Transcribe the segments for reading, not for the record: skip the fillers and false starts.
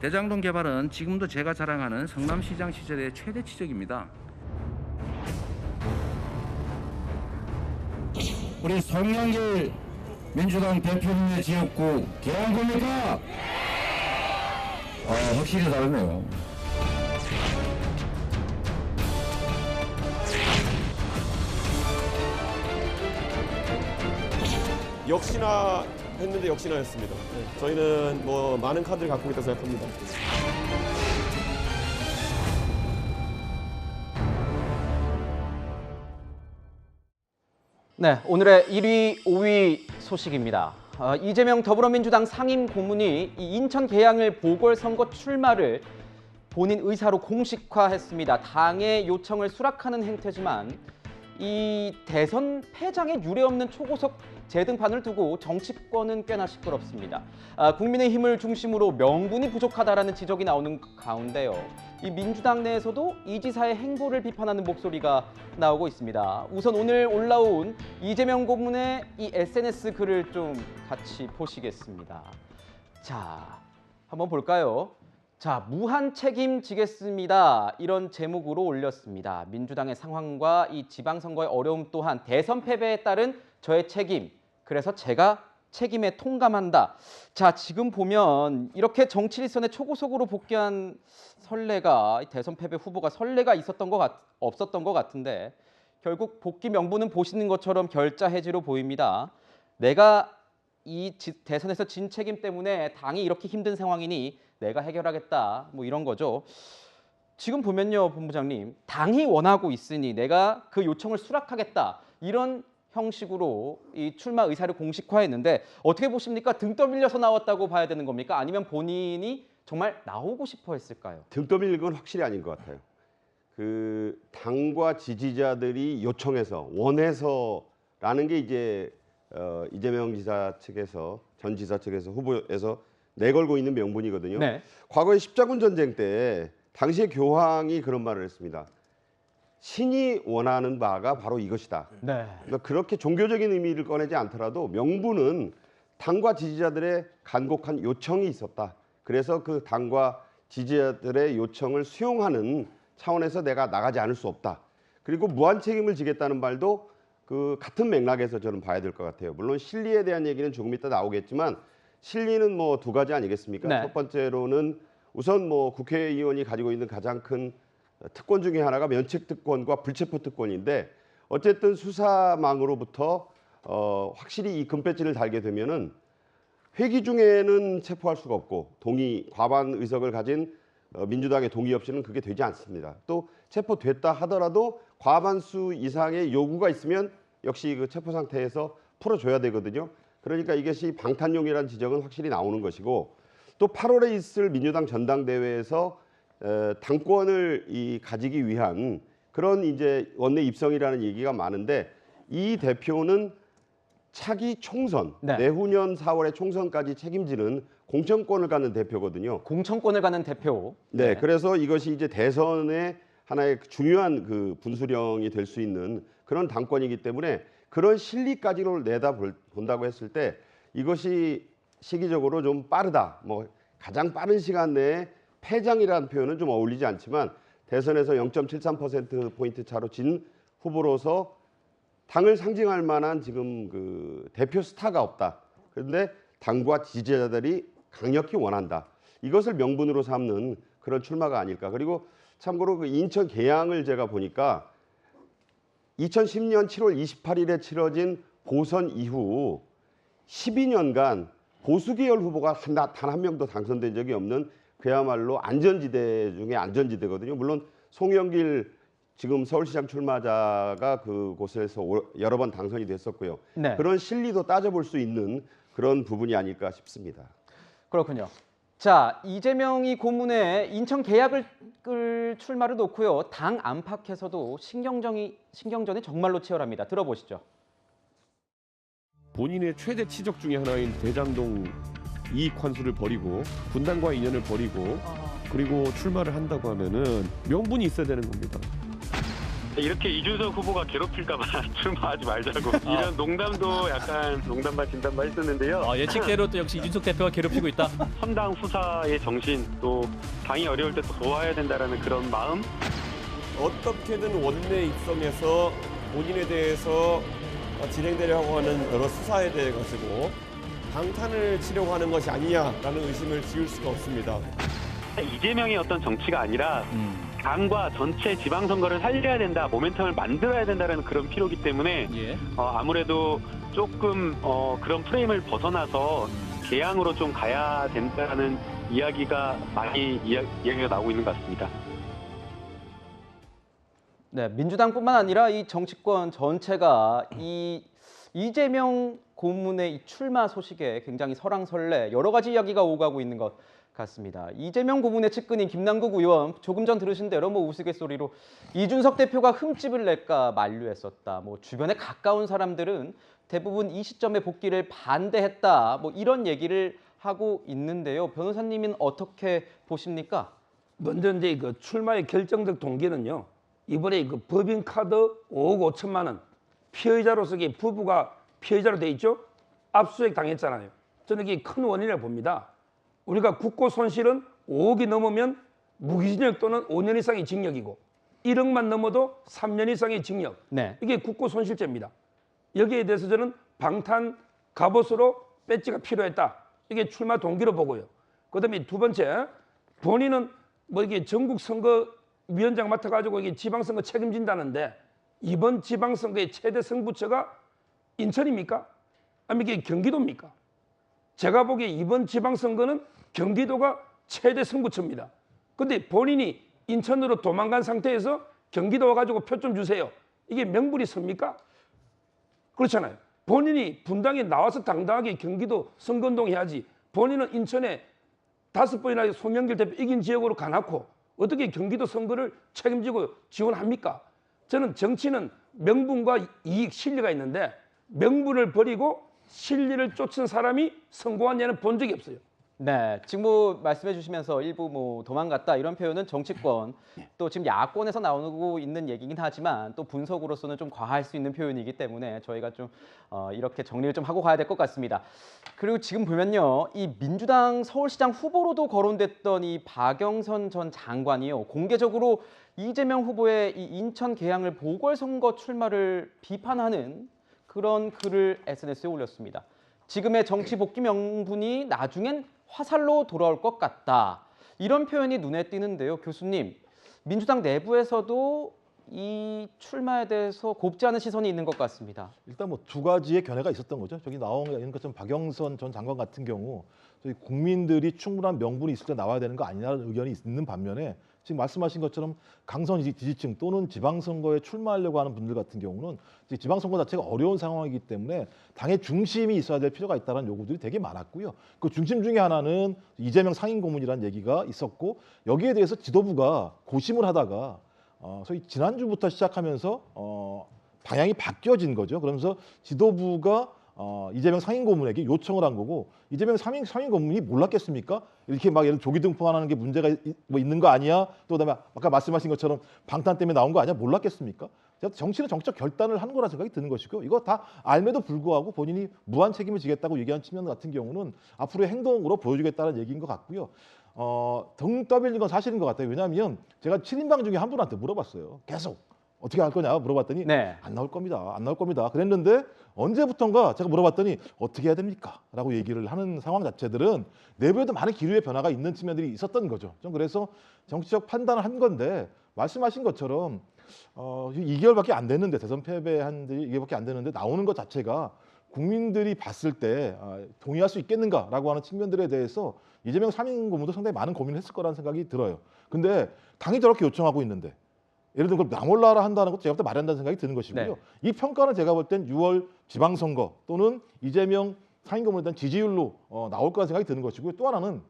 대장동 개발은 지금도 제가 자랑하는 성남시장 시절의 최대 치적입니다. 우리 송영길 민주당 대표님의 지역구 개항구입니까? 확실히 다르네요. 역시나 했는데 역시나였습니다. 저희는 뭐 많은 카드를 갖고 있다고 생각합니다. 네, 오늘의 1위, 5위 소식입니다. 이재명 더불어민주당 상임 고문이 이 인천 계양을 보궐선거 출마를 본인 의사로 공식화했습니다. 당의 요청을 수락하는 행태지만 이 대선 패장에 유례없는 초고속 재등판을 두고 정치권은 꽤나 시끄럽습니다. 국민의힘을 중심으로 명분이 부족하다라는 지적이 나오는 가운데요. 이 민주당 내에서도 이 지사의 행보를 비판하는 목소리가 나오고 있습니다. 우선 오늘 올라온 이재명 고문의 이 SNS 글을 좀 같이 보시겠습니다. 자, 한번 볼까요? 자, 무한 책임지겠습니다. 이런 제목으로 올렸습니다. 민주당의 상황과 이 지방선거의 어려움 또한 대선 패배에 따른 저의 책임. 그래서 제가 책임에 통감한다. 자, 지금 보면 이렇게 정치 일선에 초고속으로 복귀한 선례가 대선 패배 후보가 선례가 없었던 것 같은데 결국 복귀 명분은 보시는 것처럼 결자 해지로 보입니다. 내가 이 대선에서 진 책임 때문에 당이 이렇게 힘든 상황이니 내가 해결하겠다. 뭐 이런 거죠. 지금 보면요, 본부장님. 당이 원하고 있으니 내가 그 요청을 수락하겠다. 이런 형식으로 이 출마 의사를 공식화했는데 어떻게 보십니까? 등 떠밀려서 나왔다고 봐야 되는 겁니까? 아니면 본인이 정말 나오고 싶어 했을까요? 등 떠밀린 건 확실히 아닌 것 같아요. 그 당과 지지자들이 요청해서 원해서라는 게 이제 이재명 지사 측에서 전 지사 측에서 후보에서 내걸고 있는 명분이거든요. 네. 과거에 십자군 전쟁 때 당시의 교황이 그런 말을 했습니다. 신이 원하는 바가 바로 이것이다. 네. 그러니까 그렇게 종교적인 의미를 꺼내지 않더라도 명분은 당과 지지자들의 간곡한 요청이 있었다. 그래서 그 당과 지지자들의 요청을 수용하는 차원에서 내가 나가지 않을 수 없다. 그리고 무한 책임을 지겠다는 말도 그 같은 맥락에서 저는 봐야 될 것 같아요. 물론 실리에 대한 얘기는 조금 이따 나오겠지만 실리는 뭐 두 가지 아니겠습니까? 네. 첫 번째로는 우선 뭐 국회의원이 가지고 있는 가장 큰 특권 중에 하나가 면책 특권과 불체포 특권인데 어쨌든 수사망으로부터 확실히 이 금배지를 달게 되면은 회기 중에는 체포할 수가 없고 과반 의석을 가진 민주당의 동의 없이는 그게 되지 않습니다. 또 체포됐다 하더라도 과반수 이상의 요구가 있으면 역시 그 체포 상태에서 풀어줘야 되거든요. 그러니까 이것이 방탄용이라는 지적은 확실히 나오는 것이고 또 8월에 있을 민주당 전당대회에서 당권을 가지기 위한 그런 이제 원내 입성이라는 얘기가 많은데 이 대표는 차기 총선 네. 내후년 4월에 총선까지 책임지는 공천권을 갖는 대표거든요. 공천권을 가는 대표. 네, 그래서 이것이 이제 대선의 하나의 중요한 그 분수령이 될 수 있는 그런 당권이기 때문에 그런 실리까지를 내다본다고 했을 때 이것이 시기적으로 좀 빠르다. 뭐 가장 빠른 시간 내에 패장이라는 표현은 좀 어울리지 않지만 대선에서 0.73%포인트 차로 진 후보로서 당을 상징할 만한 지금 그 대표 스타가 없다. 그런데 당과 지지자들이 강력히 원한다. 이것을 명분으로 삼는 그런 출마가 아닐까. 그리고 참고로 그 인천 계양을 제가 보니까 2010년 7월 28일에 치러진 보선 이후 12년간 보수계열 후보가 단 한 명도 당선된 적이 없는 그야말로 안전지대 중에 안전지대거든요. 물론 송영길 지금 서울시장 출마자가 그곳에서 여러 번 당선이 됐었고요. 네. 그런 실리도 따져볼 수 있는 그런 부분이 아닐까 싶습니다. 그렇군요. 자, 이재명이 고문에 인천 계약을 출마를 놓고요. 당 안팎에서도 신경전이 정말로 치열합니다. 들어보시죠. 본인의 최대 치적 중에 하나인 대장동 이익 환수를 버리고 분당과 인연을 버리고 그리고 출마를 한다고 하면은 명분이 있어야 되는 겁니다. 이렇게 이준석 후보가 괴롭힐까봐 출마하지 말자고 이런 농담도 약간 농담 진담 했었는데요. 예측대로 또 역시 이준석 대표가 괴롭히고 있다. 선당 후사의 정신, 또 당이 어려울 때 또 도와야 된다라는 그런 마음. 어떻게든 원내 입성해서 본인에 대해서 진행되려고 하는 여러 수사에 대해 가지고 방탄을 치려고 하는 것이 아니냐라는 의심을 지울 수가 없습니다. 이재명의 어떤 정치가 아니라 당과 전체 지방선거를 살려야 된다, 모멘텀을 만들어야 된다는 그런 필요이기 때문에 예. 아무래도 조금 그런 프레임을 벗어나서 개항으로 좀 가야 된다는 이야기가 많이 이야기가 나오고 있는 것 같습니다. 네, 민주당뿐만 아니라 이 정치권 전체가 이 이재명 고문의 이 출마 소식에 굉장히 설왕설래 여러 가지 이야기가 오가고 있는 것 같습니다. 이재명 고문의 측근인 김남국 의원 조금 전 들으신 대로 우스갯소리로 이준석 대표가 흠집을 낼까 만류했었다. 주변에 가까운 사람들은 대부분 이 시점에 복귀를 반대했다. 이런 얘기를 하고 있는데요. 변호사님은 어떻게 보십니까? 먼저 이제 그 출마의 결정적 동기는요. 이번에 그 법인카드 5억 5천만 원 피해자로서 부부가 피해자로 돼 있죠. 압수수색 당했잖아요. 저는 이게 큰 원인이라고 봅니다. 우리가 국고 손실은 5억이 넘으면 무기징역 또는 5년 이상의 징역이고 1억만 넘어도 3년 이상의 징역. 네. 이게 국고 손실죄입니다. 여기에 대해서 저는 방탄 갑옷으로 배지가 필요했다. 이게 출마 동기로 보고요. 그다음에 두 번째, 본인은 이게 전국 선거위원장 맡아가지고 이게 지방선거 책임진다는데 이번 지방선거의 최대 승부처가 인천입니까? 아니면 이게 경기도입니까? 제가 보기에 이번 지방선거는 경기도가 최대 승부처입니다. 근데 본인이 인천으로 도망간 상태에서 경기도 와가지고 표 좀 주세요. 이게 명분이 섭니까? 그렇잖아요. 본인이 분당에 나와서 당당하게 경기도 선거운동 해야지. 본인은 인천에 5번이나 송영길 대표 이긴 지역으로 가놓고 어떻게 경기도 선거를 책임지고 지원합니까? 저는 정치는 명분과 이익, 실리가 있는데 명분을 버리고 실리를 쫓은 사람이 성공한 예는 본 적이 없어요. 네, 지금 말씀해 주시면서 일부 도망갔다 이런 표현은 정치권 또 지금 야권에서 나오고 있는 얘기긴 하지만 또 분석으로서는 좀 과할 수 있는 표현이기 때문에 저희가 좀 이렇게 정리를 좀 하고 가야 될 것 같습니다. 그리고 지금 보면요, 이 민주당 서울시장 후보로도 거론됐던 이 박영선 전 장관이요, 공개적으로 이재명 후보의 이 인천 계양을 보궐선거 출마를 비판하는 그런 글을 SNS에 올렸습니다. 지금의 정치 복귀 명분이 나중엔 화살로 돌아올 것 같다. 이런 표현이 눈에 띄는데요. 교수님, 민주당 내부에서도 이 출마에 대해서 곱지 않은 시선이 있는 것 같습니다. 일단 두 가지의 견해가 있었던 거죠. 저기 나온 것처럼 박영선 전 장관 같은 경우 저희 국민들이 충분한 명분이 있을 때 나와야 되는 거 아니냐는 의견이 있는 반면에 지금 말씀하신 것처럼 강성 지지층 또는 지방선거에 출마하려고 하는 분들 같은 경우는 지방선거 자체가 어려운 상황이기 때문에 당의 중심이 있어야 될 필요가 있다는 요구들이 되게 많았고요. 그 중심 중에 하나는 이재명 상임고문이라는 얘기가 있었고, 여기에 대해서 지도부가 고심을 하다가 소위 지난주부터 시작하면서 방향이 바뀌어진 거죠. 그러면서 지도부가 이재명 상임고문에게 요청을 한 거고, 이재명 상임고문이 몰랐겠습니까? 이렇게 막 예를 조기 등판하는 게 문제가 있는 거 아니야? 또 그다음에 아까 말씀하신 것처럼 방탄 때문에 나온 거 아니야? 몰랐겠습니까? 정치는 정치적 결단을 한 거라 생각이 드는 것이고, 이거 다 알매도 불구하고 본인이 무한 책임을 지겠다고 얘기한 측면 같은 경우는 앞으로의 행동으로 보여주겠다는 얘기인 것 같고요. 등 떠밀린 건 사실인 것 같아요. 왜냐하면 제가 7인방 중에 한 분한테 물어봤어요. 계속 어떻게 할 거냐 물어봤더니 네. 안 나올 겁니다. 안 나올 겁니다. 그랬는데 언제부턴가 제가 물어봤더니 어떻게 해야 됩니까? 라고 얘기를 하는 상황 자체들은 내부에도 많은 기류의 변화가 있는 측면들이 있었던 거죠. 좀 그래서 정치적 판단을 한 건데, 말씀하신 것처럼 2개월밖에 안 됐는데, 대선 패배한 지 2개월밖에 안 됐는데 나오는 것 자체가 국민들이 봤을 때 동의할 수 있겠는가라고 하는 측면들에 대해서 이재명 상임고문도 상당히 많은 고민을 했을 거라는 생각이 들어요. 근데 당이 저렇게 요청하고 있는데 예를 들면 그걸 나 몰라라 한다는 것도 제가 볼 때 말이 안 된다는 생각이 드는 것이고요. 네. 이 평가는 제가 볼 땐 6월 지방선거 또는 이재명 상임고문에 대한 지지율로 나올 거라는 생각이 드는 것이고요. 또 하나는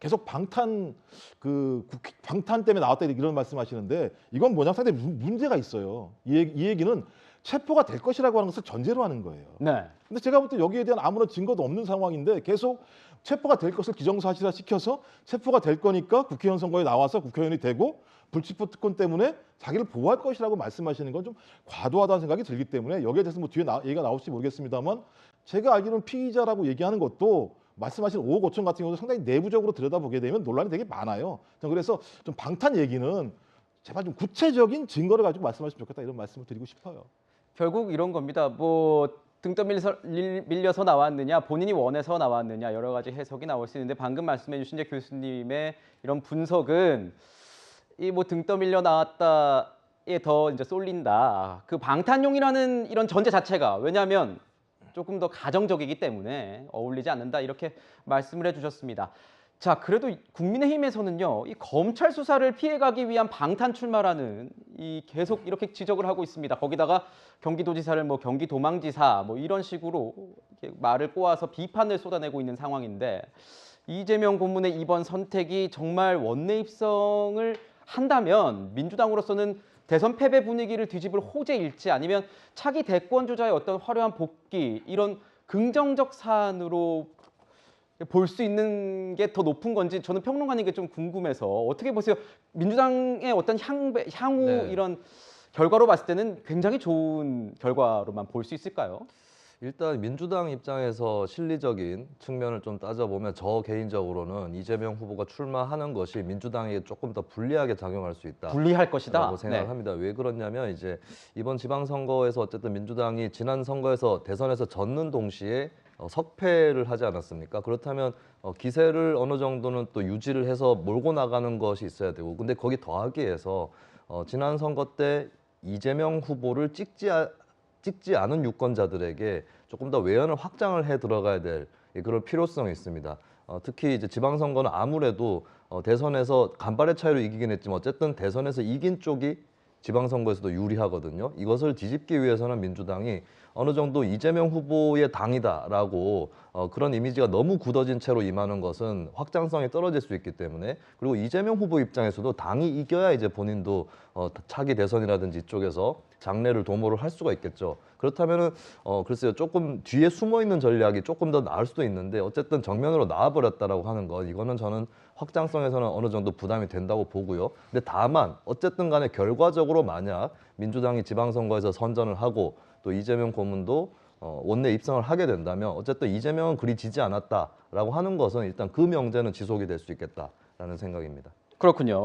계속 방탄 때문에 나왔다 이런 말씀하시는데, 이건 뭐냐, 상당히 문제가 있어요. 이 얘기는 체포가 될 것이라고 하는 것을 전제로 하는 거예요. 네. 근데 제가 볼 때 여기에 대한 아무런 증거도 없는 상황인데 계속 체포가 될 것을 기정사실화 시켜서 체포가 될 거니까 국회의원 선거에 나와서 국회의원이 되고 불체포 특권 때문에 자기를 보호할 것이라고 말씀하시는 건 좀 과도하다는 생각이 들기 때문에 여기에 대해서 뭐 뒤에 얘기가 나올지 모르겠습니다만 제가 알기로는 피의자라고 얘기하는 것도 말씀하신 5억 5천 같은 경우도 상당히 내부적으로 들여다보게 되면 논란이 되게 많아요. 그래서 좀 방탄 얘기는 제발 좀 구체적인 증거를 가지고 말씀하시면 좋겠다 이런 말씀을 드리고 싶어요. 결국 이런 겁니다. 뭐 등 떠밀려서 나왔느냐, 본인이 원해서 나왔느냐 여러 가지 해석이 나올 수 있는데 방금 말씀해 주신 이제 교수님의 이런 분석은 이 뭐 등 떠밀려 나왔다에 더 이제 쏠린다. 그 방탄용이라는 이런 전제 자체가 왜냐하면 조금 더 가정적이기 때문에 어울리지 않는다 이렇게 말씀을 해주셨습니다. 자, 그래도 국민의힘에서는요, 이 검찰 수사를 피해가기 위한 방탄 출마라는 이 계속 이렇게 지적을 하고 있습니다. 거기다가 경기도지사를 뭐 경기도망지사 뭐 이런 식으로 이렇게 말을 꼬아서 비판을 쏟아내고 있는 상황인데 이재명 고문의 이번 선택이 정말 원내 입성을 한다면 민주당으로서는 대선 패배 분위기를 뒤집을 호재일지 아니면 차기 대권 주자의 어떤 화려한 복귀 이런 긍정적 사안으로 볼 수 있는 게 더 높은 건지 저는 평론가님께 좀 궁금해서 어떻게 보세요? 민주당의 어떤 향후 네. 이런 결과로 봤을 때는 굉장히 좋은 결과로만 볼 수 있을까요? 일단 민주당 입장에서 실리적인 측면을 좀 따져보면 저 개인적으로는 이재명 후보가 출마하는 것이 민주당에게 조금 더 불리하게 작용할 수 있다. 불리할 것이다. 라고 생각을 네. 합니다. 왜 그러냐면 이제 이번 지방선거에서 어쨌든 민주당이 지난 선거에서 대선에서 졌는 동시에 석패를 하지 않았습니까? 그렇다면 기세를 어느 정도는 또 유지를 해서 몰고 나가는 것이 있어야 되고 근데 거기 더하기에서 지난 선거 때 이재명 후보를 찍지 않은 유권자들에게 조금 더 외연을 확장을 해 들어가야 될 그런 필요성이 있습니다. 특히 이제 지방선거는 아무래도 대선에서 간발의 차이로 이기긴 했지만 어쨌든 대선에서 이긴 쪽이 지방선거에서도 유리하거든요. 이것을 뒤집기 위해서는 민주당이 어느 정도 이재명 후보의 당이다라고 그런 이미지가 너무 굳어진 채로 임하는 것은 확장성이 떨어질 수 있기 때문에 그리고 이재명 후보 입장에서도 당이 이겨야 이제 본인도 차기 대선이라든지 이쪽에서 장래를 도모를 할 수가 있겠죠. 그렇다면은 글쎄요 조금 뒤에 숨어 있는 전략이 조금 더 나을 수도 있는데 어쨌든 정면으로 나와버렸다라고 하는 것 이거는 저는 확장성에서는 어느 정도 부담이 된다고 보고요. 근데 다만 어쨌든 간에 결과적으로 만약 민주당이 지방선거에서 선전을 하고 또 이재명 고문도 원내 입성을 하게 된다면 어쨌든 이재명은 그리 지지 않았다라고 하는 것은 일단 그 명제는 지속이 될 수 있겠다라는 생각입니다. 그렇군요.